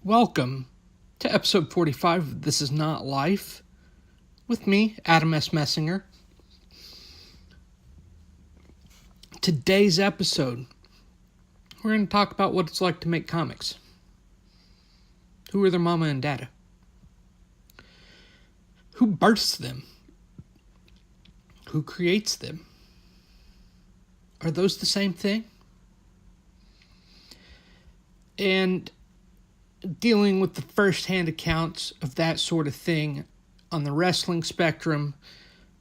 Welcome to episode 45 of This Is Not Life with me, Adam S. Messinger. Today's episode, we're going to talk about what it's like to make comics. Who are their mama and dada? Who births them? Who creates them? Are those the same thing? And dealing with the first-hand accounts of that sort of thing on the wrestling spectrum,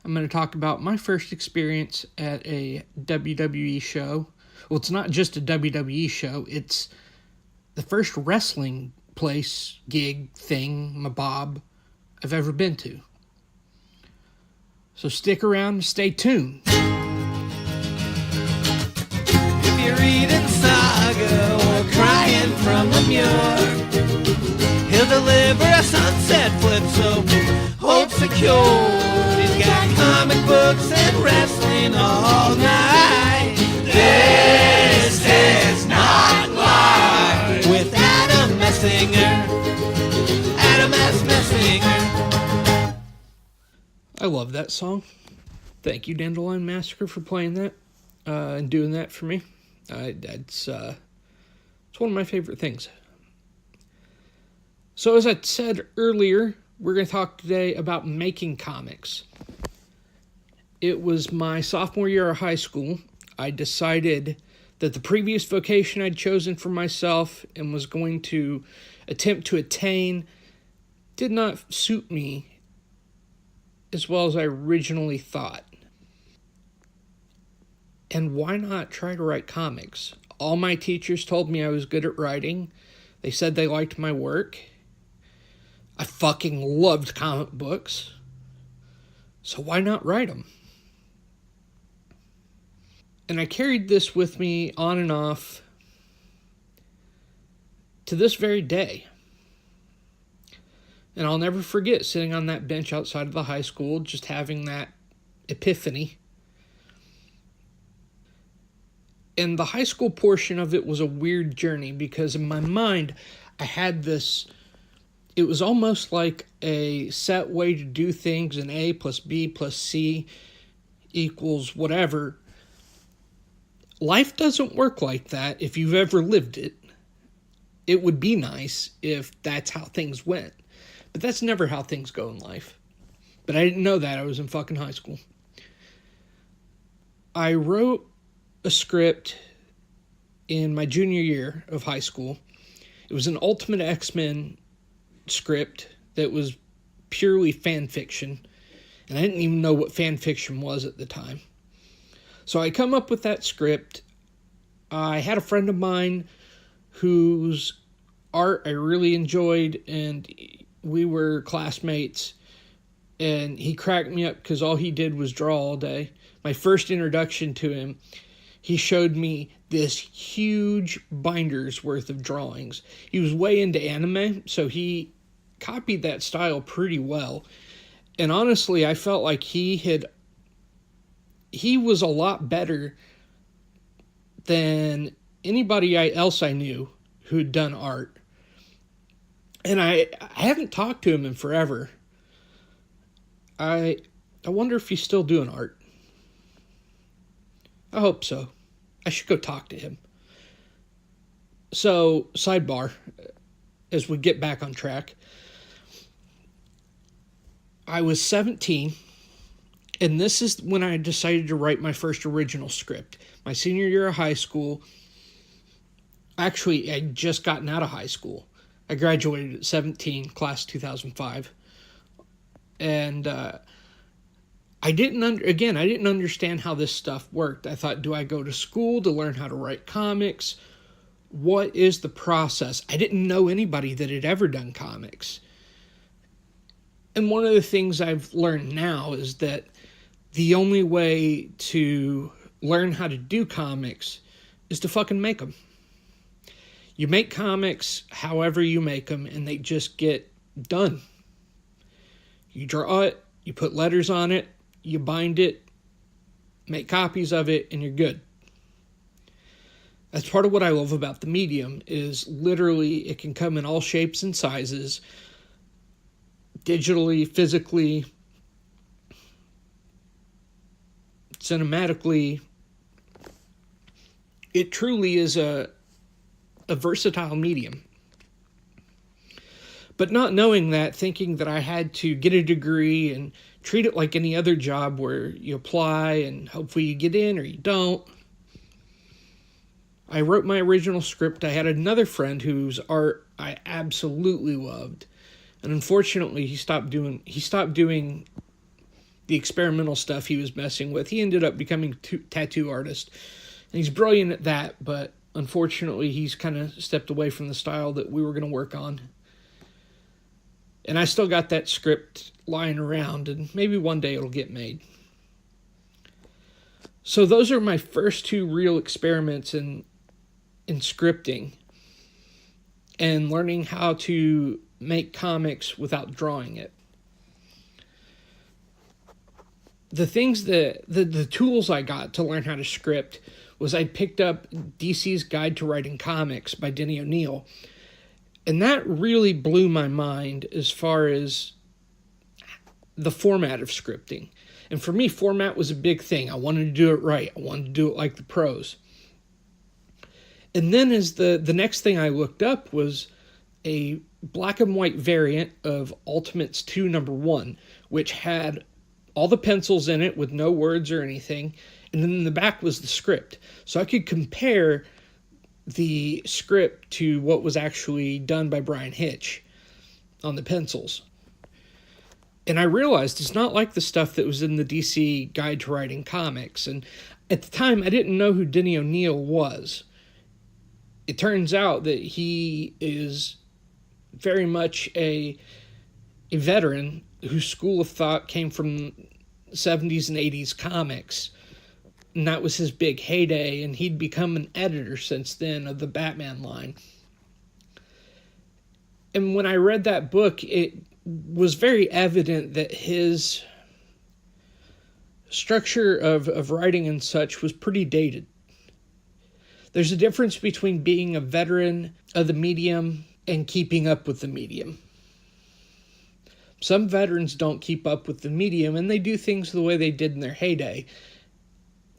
I'm going to talk about my first experience at a WWE show. Well, it's not just a WWE show, it's the first wrestling place, gig, thing, mabob I've ever been to. So stick around and stay tuned. If you're reading saga or crying from the muir, he'll deliver a sunset flip, so hold secure. He's got comic books and wrestling all night. This is not life with Adam Messinger. Adam S. Messinger. I love that song. Thank you, Dandelion Massacre, for playing that and doing that for me. It's one of my favorite things. So as I said earlier, we're going to talk today about making comics. It was my sophomore year of high school. I decided that the previous vocation I'd chosen for myself and was going to attempt to attain did not suit me as well as I originally thought. And why not try to write comics? All my teachers told me I was good at writing. They said they liked my work. I fucking loved comic books. So why not write them? And I carried this with me on and off to this very day. And I'll never forget sitting on that bench outside of the high school, just having that epiphany. And the high school portion of it was a weird journey because in my mind, I had this, it was almost like a set way to do things, an A plus B plus C equals whatever. Life doesn't work like that if you've ever lived it. It would be nice if that's how things went. But that's never how things go in life. But I didn't know that. I was in fucking high school. I wrote a script in my junior year of high school. It was an Ultimate X-Men script that was purely fan fiction. And I didn't even know what fan fiction was at the time. So I come up with that script. I had a friend of mine whose art I really enjoyed, and we were classmates, and he cracked me up because all he did was draw all day. My first introduction to him, he showed me this huge binder's worth of drawings. He was way into anime, so he copied that style pretty well. And honestly, I felt like he was a lot better than anybody else I knew who had done art. And I haven't talked to him in forever. I wonder if he's still doing art. I hope so. I should go talk to him. So, sidebar, as we get back on track. I was 17, and this is when I decided to write my first original script. My senior year of high school. Actually, I'd just gotten out of high school. I graduated at 17, class 2005. And I didn't understand how this stuff worked. I thought, do I go to school to learn how to write comics? What is the process? I didn't know anybody that had ever done comics. And one of the things I've learned now is that the only way to learn how to do comics is to fucking make them. You make comics however you make them, and they just get done. You draw it, you put letters on it, you bind it, make copies of it, and you're good. That's part of what I love about the medium, is literally it can come in all shapes and sizes, digitally, physically, cinematically. It truly is a versatile medium. But not knowing that, thinking that I had to get a degree and treat it like any other job where you apply and hopefully you get in or you don't. I wrote my original script. I had another friend whose art I absolutely loved. And unfortunately, he stopped doing the experimental stuff he was messing with. He ended up becoming a tattoo artist. And he's brilliant at that, but unfortunately, he's kind of stepped away from the style that we were going to work on. And I still got that script lying around, and maybe one day it'll get made. So those are my first two real experiments in scripting and learning how to make comics without drawing it. The things that the tools I got to learn how to script was I picked up DC's Guide to Writing Comics by Denny O'Neil. And that really blew my mind as far as the format of scripting. And for me, format was a big thing. I wanted to do it right. I wanted to do it like the pros. And then as the next thing I looked up was a black and white variant of Ultimates 2 #1, which had all the pencils in it with no words or anything. And then in the back was the script. So I could compare the script to what was actually done by Brian Hitch on the pencils. And I realized it's not like the stuff that was in the DC Guide to Writing Comics. And at the time, I didn't know who Denny O'Neil was. It turns out that he is very much a veteran whose school of thought came from 70s and 80s comics. And that was his big heyday, and he'd become an editor since then of the Batman line. And when I read that book, it was very evident that his structure of writing and such was pretty dated. There's a difference between being a veteran of the medium and keeping up with the medium. Some veterans don't keep up with the medium, and they do things the way they did in their heyday.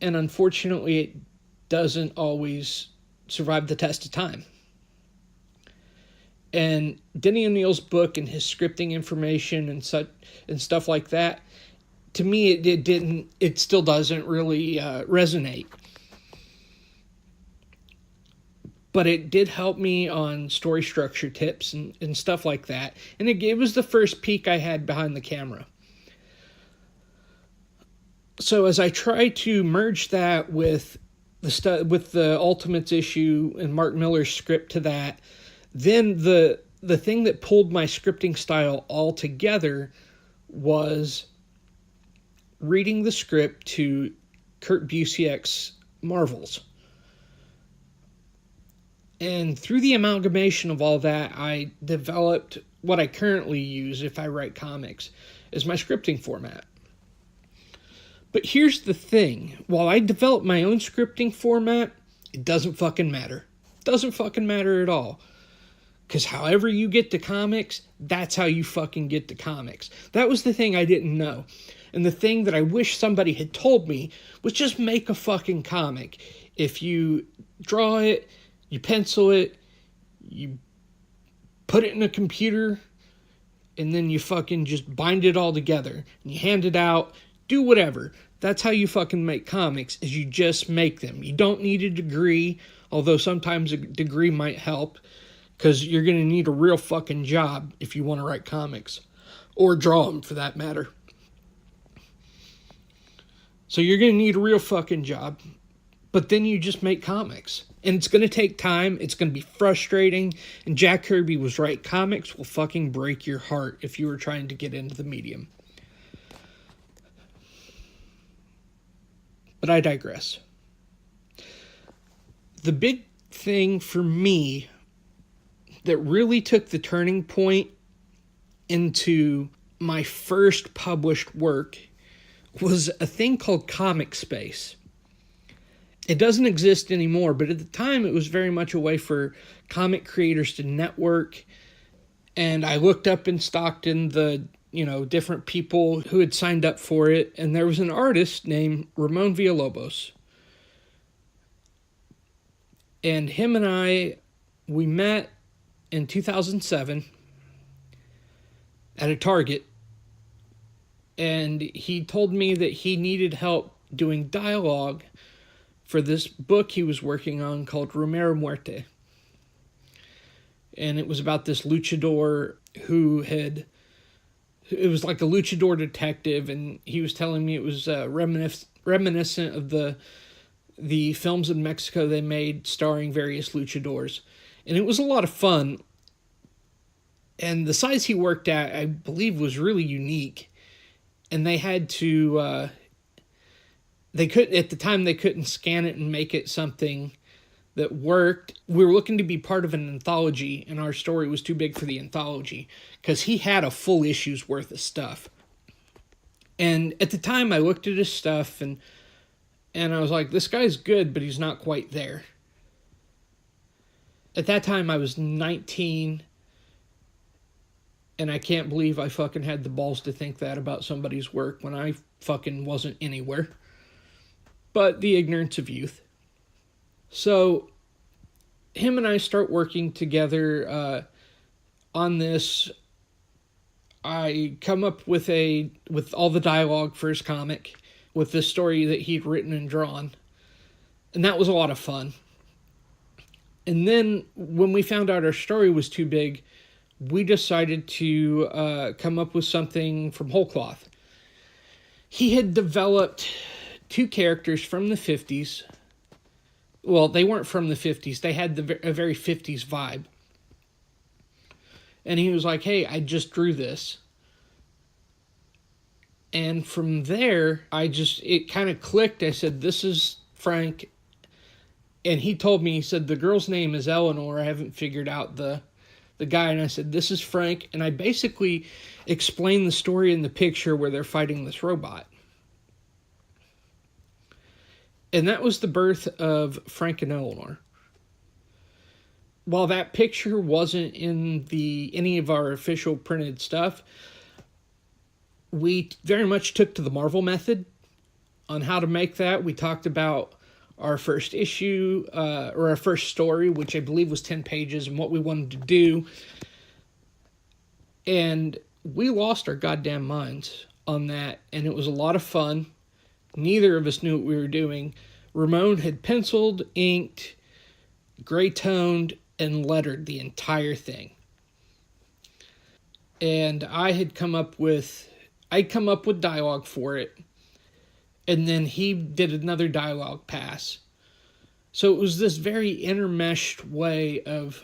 And unfortunately, it doesn't always survive the test of time. And Denny O'Neil's book and his scripting information and such and stuff like that, to me, it still doesn't really resonate. But it did help me on story structure tips and stuff like that. And it was the first peek I had behind the camera. So as I try to merge that with the Ultimates issue and Mark Miller's script to that, then the thing that pulled my scripting style all together was reading the script to Kurt Busiek's Marvels. And through the amalgamation of all that, I developed what I currently use if I write comics as my scripting format. But here's the thing. While I develop my own scripting format, it doesn't fucking matter. It doesn't fucking matter at all. Because however you get to comics, that's how you fucking get to comics. That was the thing I didn't know. And the thing that I wish somebody had told me was just make a fucking comic. If you draw it, you pencil it, you put it in a computer, and then you fucking just bind it all together. And you hand it out. Do whatever. That's how you fucking make comics, is you just make them. You don't need a degree, although sometimes a degree might help, because you're going to need a real fucking job if you want to write comics. Or draw them, for that matter. So you're going to need a real fucking job. But then you just make comics. And it's going to take time. It's going to be frustrating. And Jack Kirby was right. Comics will fucking break your heart if you were trying to get into the medium. But I digress. The big thing for me that really took the turning point into my first published work was a thing called Comic Space. It doesn't exist anymore, but at the time it was very much a way for comic creators to network. And I looked up in Stockton the, different people who had signed up for it, and there was an artist named Ramon Villalobos. And him and I, we met in 2007 at a Target, and he told me that he needed help doing dialogue for this book he was working on called Romero Muerte. And it was about this luchador it was like a luchador detective, and he was telling me it was reminiscent of the films in Mexico they made starring various luchadors. And it was a lot of fun. And the size he worked at, I believe, was really unique. And they had to, at the time, they couldn't scan it and make it something that worked. We were looking to be part of an anthology, and our story was too big for the anthology because he had a full issue's worth of stuff. And at the time, I looked at his stuff, and I was like, this guy's good, but he's not quite there. At that time, I was 19, and I can't believe I fucking had the balls to think that about somebody's work when I fucking wasn't anywhere. But the ignorance of youth. So, him and I start working together on this. I come up with all the dialogue for his comic, with this story that he'd written and drawn. And that was a lot of fun. And then, when we found out our story was too big, we decided to come up with something from whole cloth. He had developed 2 characters from the 50s. Well, they weren't from the 50s. They had a very 50s vibe. And he was like, hey, I just drew this. And from there, it kind of clicked. I said, this is Frank. And he told me, he said, the girl's name is Eleanor. I haven't figured out the guy. And I said, this is Frank. And I basically explained the story in the picture where they're fighting this robot. And that was the birth of Frank and Eleanor. While that picture wasn't in any of our official printed stuff, we very much took to the Marvel method on how to make that. We talked about our first issue, or our first story, which I believe was 10 pages, and what we wanted to do. And we lost our goddamn minds on that, and it was a lot of fun. Neither of us knew what we were doing. Ramon had penciled, inked, gray-toned, and lettered the entire thing. And I'd come up with dialogue for it, and then he did another dialogue pass. So it was this very intermeshed way of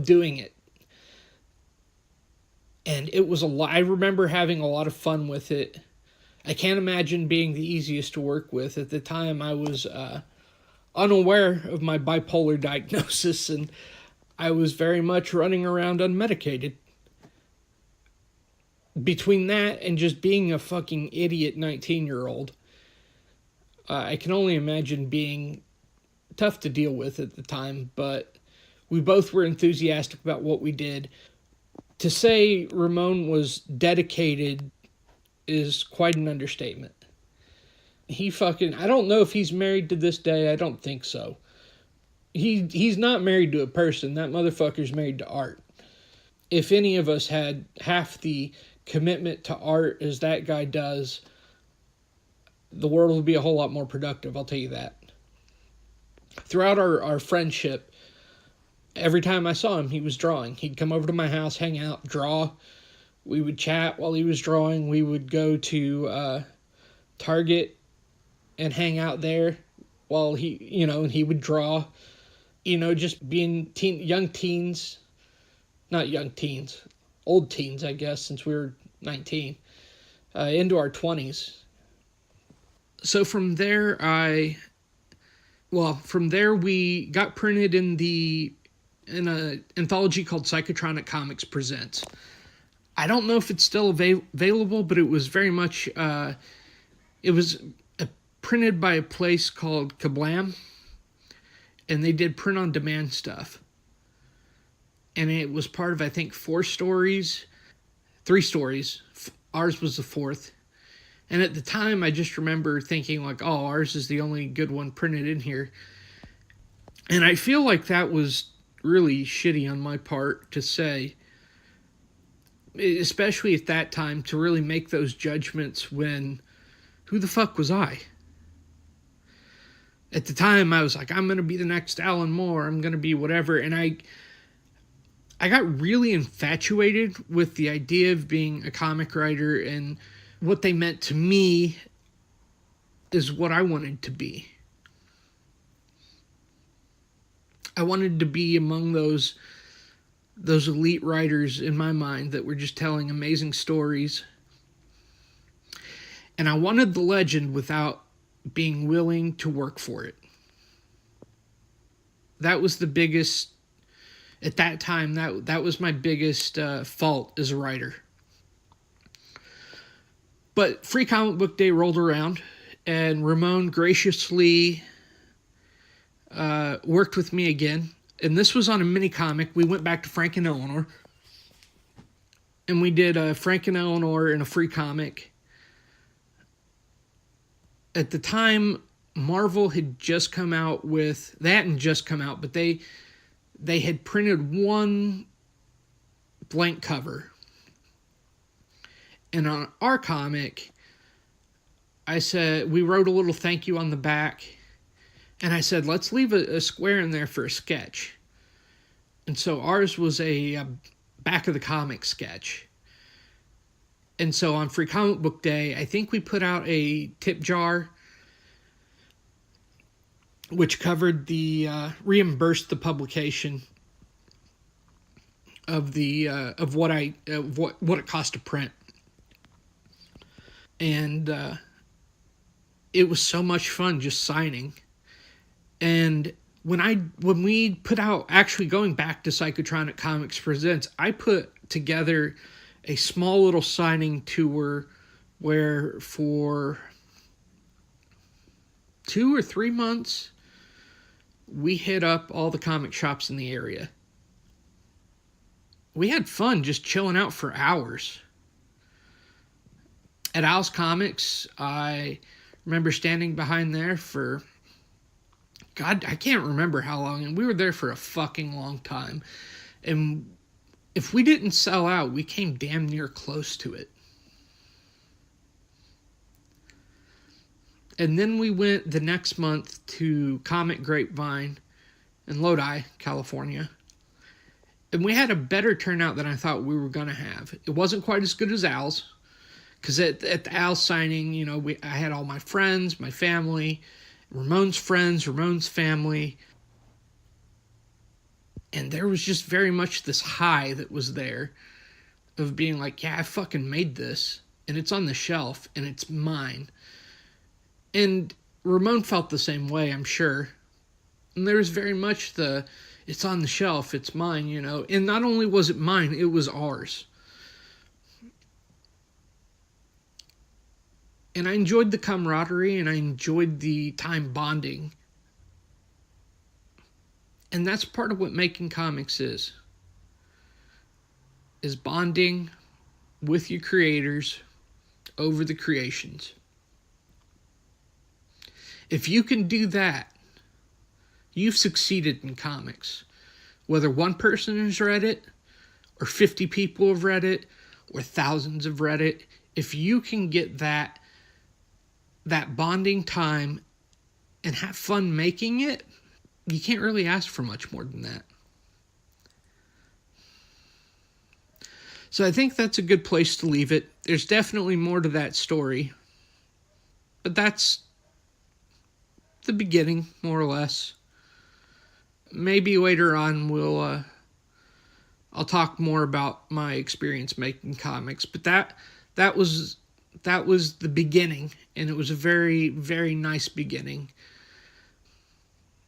doing it. And it was I remember having a lot of fun with it. I can't imagine being the easiest to work with. At the time, I was unaware of my bipolar diagnosis, and I was very much running around unmedicated. Between that and just being a fucking idiot 19-year-old, I can only imagine being tough to deal with at the time, but we both were enthusiastic about what we did. To say Ramon was dedicated is quite an understatement. I don't know if he's married to this day. I don't think so. He's not married to a person. That motherfucker's married to art. If any of us had half the commitment to art as that guy does, the world would be a whole lot more productive, I'll tell you that. Throughout our friendship, every time I saw him, he was drawing. He'd come over to my house, hang out, draw. We would chat while he was drawing. We would go to Target and hang out there while and he would draw. Just being young teens. Not young teens. Old teens, I guess, since we were 19. Into our 20s. So from there, we got printed in an anthology called Psychotronic Comics Presents. I don't know if it's still available, but it was very much, it was printed by a place called Kablam, and they did print-on-demand stuff. And it was part of, I think, 3 stories. Ours was the 4th. And at the time, I just remember thinking, like, oh, ours is the only good one printed in here. And I feel like that was really shitty on my part to say, especially at that time, to really make those judgments when, who the fuck was I? At the time, I was like, I'm going to be the next Alan Moore. I'm going to be whatever. And I got really infatuated with the idea of being a comic writer, and what they meant to me is what I wanted to be. I wanted to be among those elite writers in my mind that were just telling amazing stories. And I wanted the legend without being willing to work for it. That was the biggest, at that time, that was my biggest fault as a writer. But Free Comic Book Day rolled around, and Ramon graciously worked with me again. And this was on a mini comic. We went back to Frank and Eleanor, and we did Frank and Eleanor in a free comic. At the time, Marvel had just come out with, they hadn't just come out, but they had printed one blank cover. And on our comic, I said, we wrote a little thank you on the back. And I said, let's leave a square in there for a sketch. And so ours was a back of the comic sketch. And so on Free Comic Book Day, I think we put out a tip jar, which covered the, reimbursed the publication of the, of what it cost to print. And it was so much fun just signing. And when we put out, actually going back to Psychotronic Comics Presents, I put together a small little signing tour where for 2 or 3 months, we hit up all the comic shops in the area. We had fun just chilling out for hours. At Al's Comics, I remember standing behind there for, God, I can't remember how long, and we were there for a fucking long time. And if we didn't sell out, we came damn near close to it. And then we went the next month to Comic Grapevine in Lodi, California. And we had a better turnout than I thought we were going to have. It wasn't quite as good as Al's. Because at the Al signing, you know, I had all my friends, my family, Ramon's friends, Ramon's family. And there was just very much this high that was there of being like, yeah, I fucking made this. And it's on the shelf, and it's mine. And Ramon felt the same way, I'm sure. And there was very much it's on the shelf, it's mine, you know. And not only was it mine, it was ours. And I enjoyed the camaraderie, and I enjoyed the time bonding. And that's part of what making comics is bonding with your creators over the creations. If you can do that, you've succeeded in comics. Whether one person has read it, or 50 people have read it, or thousands have read it, if you can get that bonding time and have fun making it, you can't really ask for much more than that. So I think that's a good place to leave it. There's definitely more to that story, but that's the beginning, more or less. Maybe later on I'll talk more about my experience making comics, but that was the beginning, and it was a very, very nice beginning.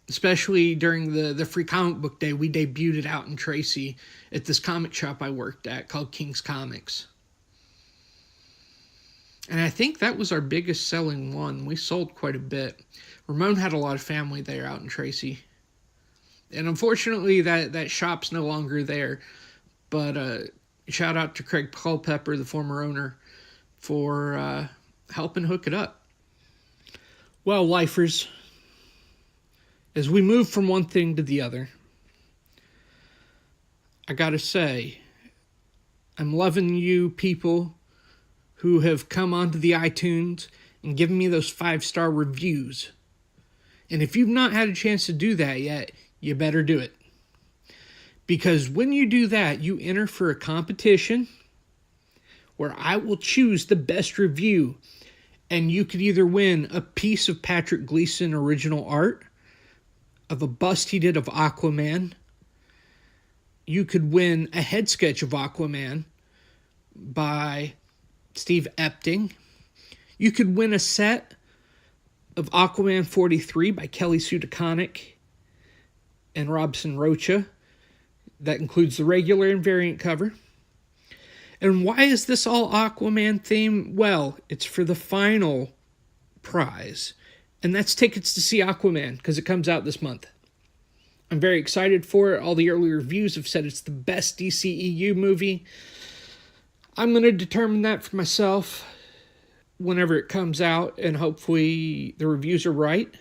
Especially during the Free Comic Book Day, we debuted it out in Tracy at this comic shop I worked at called King's Comics. And I think that was our biggest selling one. We sold quite a bit. Ramon had a lot of family there out in Tracy. And unfortunately, that shop's no longer there. But shout out to Craig Culpepper, the former owner, for helping hook it up. Well, lifers, as we move from one thing to the other, I gotta say, I'm loving you people who have come onto the iTunes and given me those 5-star reviews. And if you've not had a chance to do that yet, you better do it. Because when you do that, you enter for a competition where I will choose the best review. And you could either win a piece of Patrick Gleason original art of a bust he did of Aquaman. You could win a head sketch of Aquaman by Steve Epting. You could win a set of Aquaman 43 by Kelly Sue DeConnick and Robson ROCHA. That includes the regular and variant cover. And why is this all Aquaman theme? Well, it's for the final prize. And that's tickets to see Aquaman, because it comes out this month. I'm very excited for it. All the early reviews have said it's the best DCEU movie. I'm going to determine that for myself whenever it comes out, and hopefully the reviews are right.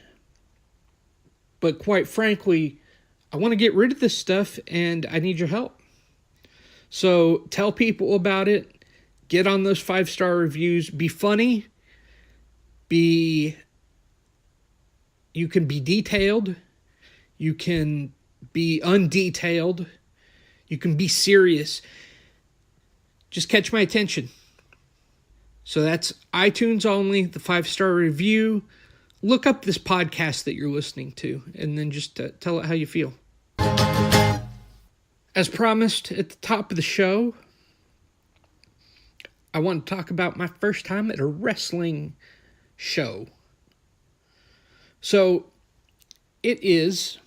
But quite frankly, I want to get rid of this stuff, and I need your help. So tell people about it. Get on those 5-star reviews. Be funny. You can be detailed. You can be undetailed. You can be serious. Just catch my attention. So that's iTunes only, the 5-star review. Look up this podcast that you're listening to, and then just tell it how you feel. As promised at the top of the show, I want to talk about my first time at a wrestling show. So, it was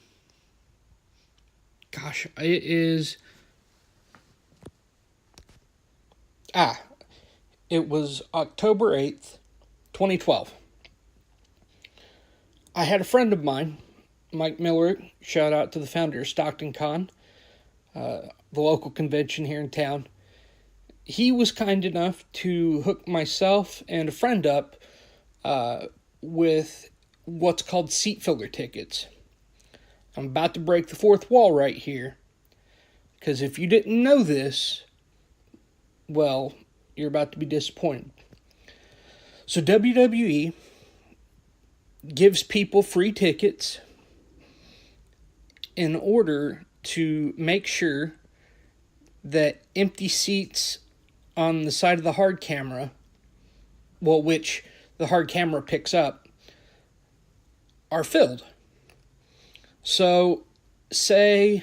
October 8th, 2012. I had a friend of mine, Mike Miller, shout out to the founder of Stockton Con, the local convention here in town. He was kind enough to hook myself and a friend up with what's called seat filler tickets. I'm about to break the fourth wall right here, because if you didn't know this, well, you're about to be disappointed. So WWE gives people free tickets in order to make sure that empty seats on the side of the hard camera, well, which the hard camera picks up, are filled. So, say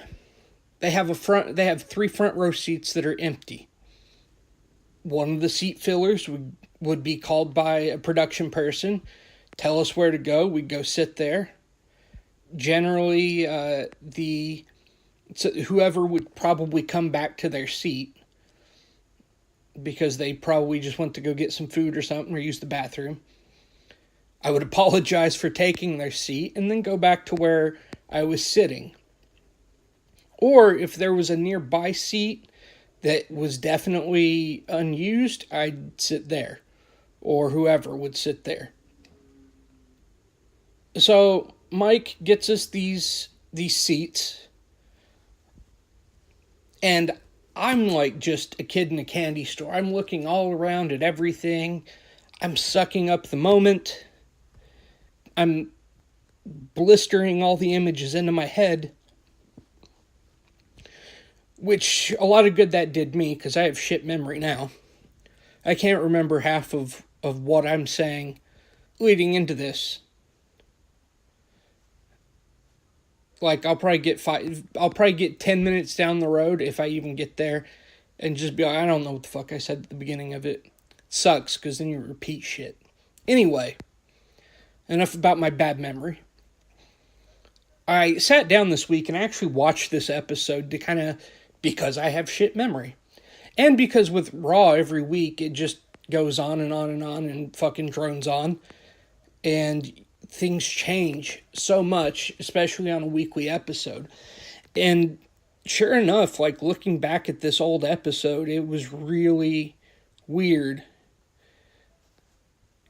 they have 3 front row seats that are empty. One of the seat fillers would be called by a production person, tell us where to go, we'd go sit there. Generally, whoever would probably come back to their seat, because they probably just went to go get some food or something or use the bathroom. I would apologize for taking their seat and then go back to where I was sitting. Or if there was a nearby seat that was definitely unused, I'd sit there. Or whoever would sit there. So Mike gets us these seats. And I'm like just a kid in a candy store. I'm looking all around at everything. I'm sucking up the moment. I'm blistering all the images into my head. Which, a lot of good that did me, because I have shit memory now. I can't remember half of what I'm saying leading into this. Like, I'll probably get 10 minutes down the road, if I even get there, and just be like, I don't know what the fuck I said at the beginning of it. Sucks, because then you repeat shit. Anyway, enough about my bad memory. I sat down this week and I actually watched this episode to because I have shit memory. And because with Raw every week, it just goes on and on and on and fucking drones on. And things change so much, especially on a weekly episode. And sure enough, like looking back at this old episode, it was really weird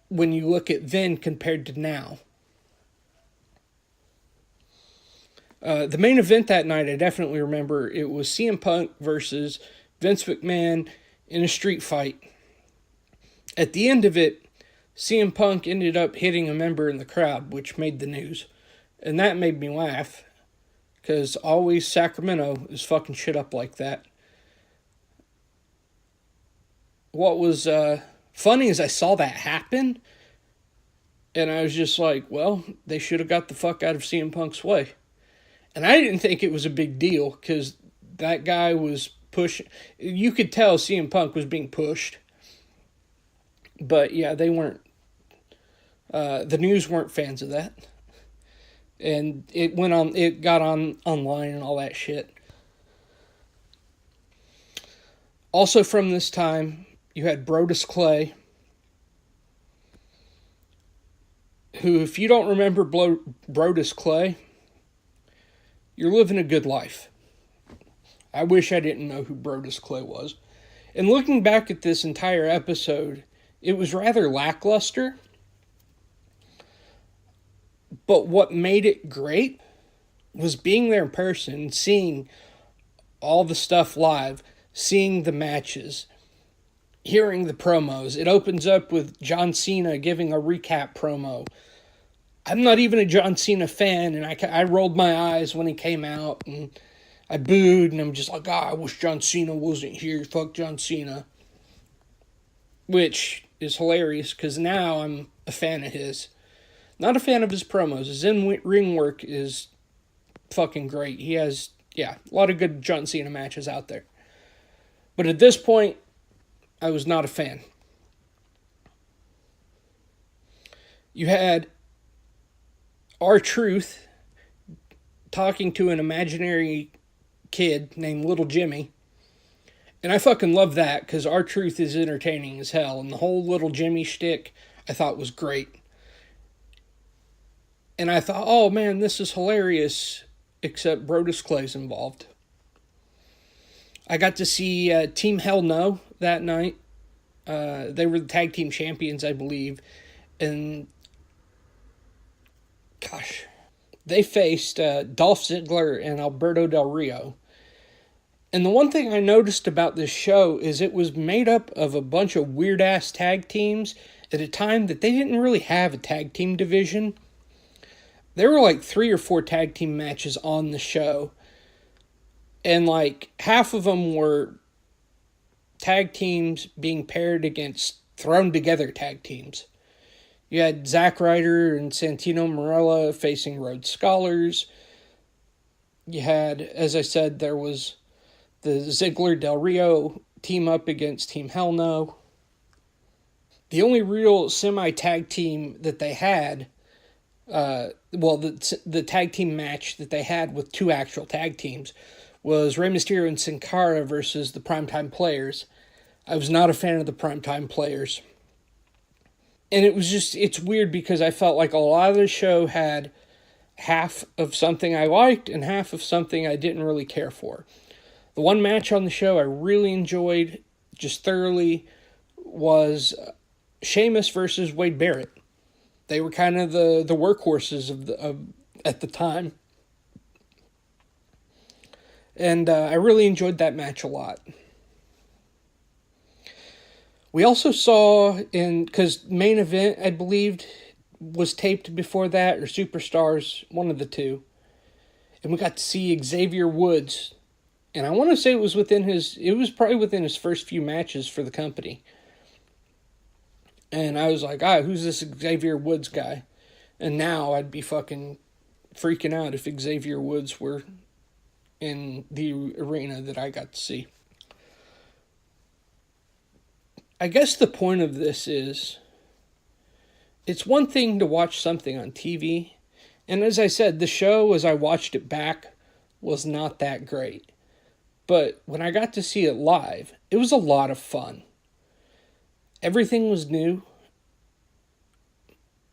when you look at then compared to now. The main event that night, I definitely remember, it was CM Punk versus Vince McMahon in a street fight. At the end of it, CM Punk ended up hitting a member in the crowd, which made the news. And that made me laugh, because always Sacramento is fucking shit up like that. What was funny is I saw that happen, and I was just like, well, they should have got the fuck out of CM Punk's way. And I didn't think it was a big deal, because that guy was pushing. You could tell CM Punk was being pushed. But yeah, they weren't. The news weren't fans of that. And it went on. It got on online and all that shit. Also from this time, you had Brodus Clay, who, if you don't remember Brodus Clay, you're living a good life. I wish I didn't know who Brodus Clay was. And looking back at this entire episode, it was rather lackluster. But what made it great was being there in person, seeing all the stuff live, seeing the matches, hearing the promos. It opens up with John Cena giving a recap promo. I'm not even a John Cena fan, and I rolled my eyes when he came out, and I booed, and I'm just like, I wish John Cena wasn't here. Fuck John Cena. Which is hilarious, because now I'm a fan of his. Not a fan of his promos. His in-ring work is fucking great. He has, a lot of good John Cena matches out there. But at this point, I was not a fan. You had R-Truth talking to an imaginary kid named Little Jimmy. And I fucking love that, because R-Truth is entertaining as hell. And the whole Little Jimmy shtick, I thought was great. And I thought, oh man, this is hilarious, except Brodus Clay's involved. I got to see Team Hell No that night. They were the tag team champions, I believe. And, gosh, they faced Dolph Ziggler and Alberto Del Rio. And the one thing I noticed about this show is it was made up of a bunch of weird-ass tag teams at a time that they didn't really have a tag team division. There were like 3 or 4 tag team matches on the show. And like half of them were tag teams being paired against thrown together tag teams. You had Zack Ryder and Santino Marella facing Rhodes Scholars. You had, as I said, there was the Ziggler Del Rio team up against Team Hell No. The only real semi-tag team that they had, the tag team match that they had with 2 actual tag teams was Rey Mysterio and Sin Cara versus the Primetime Players. I was not a fan of the Primetime Players. And it's weird because I felt like a lot of the show had half of something I liked and half of something I didn't really care for. The one match on the show I really enjoyed just thoroughly was Sheamus versus Wade Barrett. They were kind of the workhorses at the time. And I really enjoyed that match a lot. We also saw, because Main Event, I believed, was taped before that, or Superstars, one of the two. And we got to see Xavier Woods. And I want to say it was probably within his first few matches for the company. And I was like, who's this Xavier Woods guy? And now I'd be fucking freaking out if Xavier Woods were in the arena that I got to see. I guess the point of this is, it's one thing to watch something on TV, and as I said, the show, as I watched it back, was not that great. But when I got to see it live, it was a lot of fun. everything was new.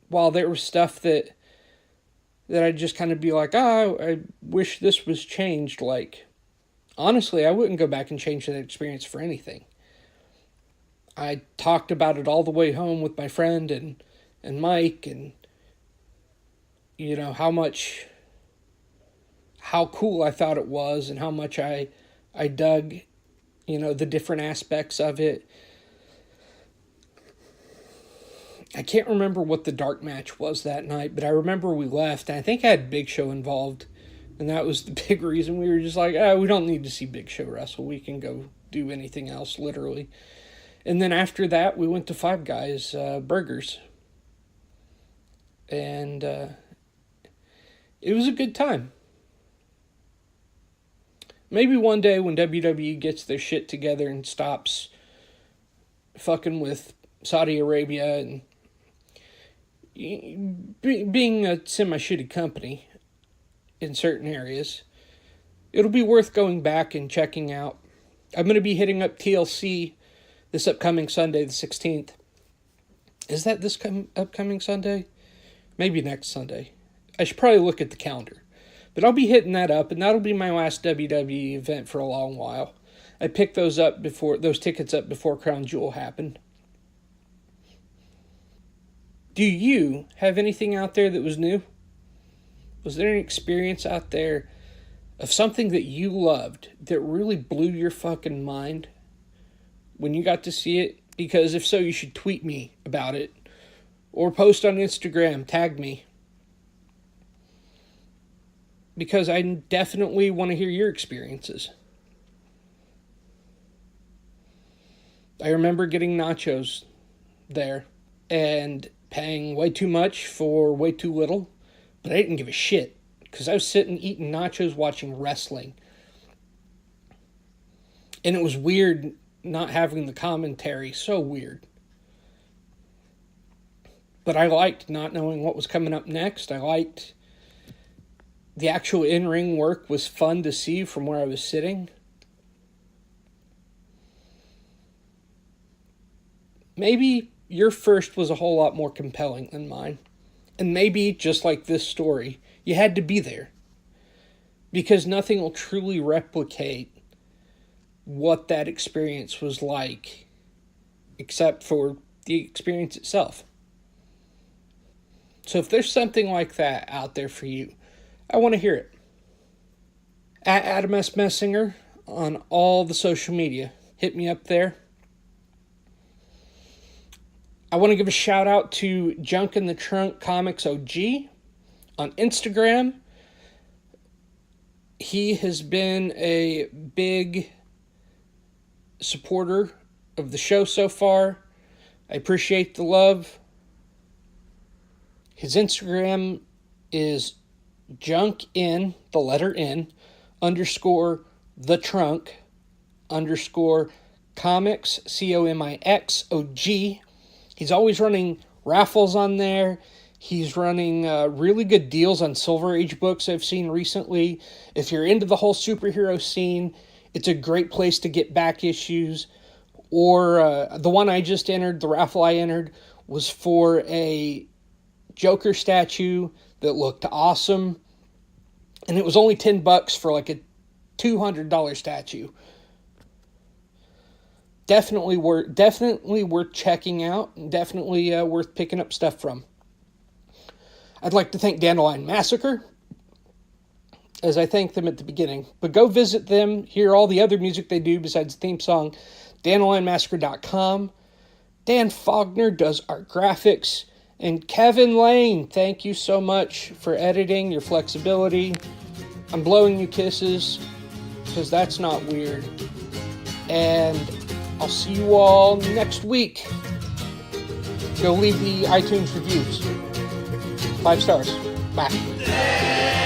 While there was stuff that I'd just kind of be like, I wish this was changed. Like, honestly, I wouldn't go back and change that experience for anything. I talked about it all the way home with my friend and Mike, and, you know, how cool I thought it was, and how much I dug, you know, the different aspects of it. I can't remember what the dark match was that night, but I remember we left, and I think I had Big Show involved, and that was the big reason. We were just like, we don't need to see Big Show wrestle. We can go do anything else, literally. And then after that, we went to Five Guys Burgers. And it was a good time. Maybe one day when WWE gets their shit together and stops fucking with Saudi Arabia and being a semi-shitty company in certain areas, it'll be worth going back and checking out. I'm going to be hitting up TLC this upcoming Sunday, the 16th. Is that this upcoming Sunday? Maybe next Sunday. I should probably look at the calendar. But I'll be hitting that up, and that'll be my last WWE event for a long while. I picked those tickets up before Crown Jewel happened. Do you have anything out there that was new? Was there an experience out there of something that you loved that really blew your fucking mind when you got to see it? Because if so, you should tweet me about it or post on Instagram, tag me. Because I definitely want to hear your experiences. I remember getting nachos there and paying way too much for way too little, but I didn't give a shit because I was sitting eating nachos watching wrestling. And it was weird not having the commentary, so weird. But I liked not knowing what was coming up next. I liked the actual in-ring work was fun to see from where I was sitting. Maybe your first was a whole lot more compelling than mine. And maybe, just like this story, you had to be there. Because nothing will truly replicate what that experience was like, except for the experience itself. So if there's something like that out there for you, I want to hear it. At Adam S. Messinger on all the social media. Hit me up there. I want to give a shout out to Junk in the Trunk Comics OG on Instagram. He has been a big supporter of the show so far. I appreciate the love. His Instagram is junkin, the letter N, _ the trunk, _ comics, COMIX OG. He's always running raffles on there. He's running really good deals on Silver Age books I've seen recently. If you're into the whole superhero scene, it's a great place to get back issues. Or the one I just entered, the raffle I entered, was for a Joker statue that looked awesome. And it was only $10 for like a $200 statue. Definitely worth checking out, and definitely worth picking up stuff from. I'd like to thank Dandelion Massacre, as I thanked them at the beginning. But go visit them, hear all the other music they do besides the theme song, dandelionmassacre.com. Dan Faughdner does our graphics. And Kevin Lane, thank you so much for editing, your flexibility. I'm blowing you kisses, because that's not weird. And I'll see you all next week. Go leave the iTunes reviews. 5 stars. Bye.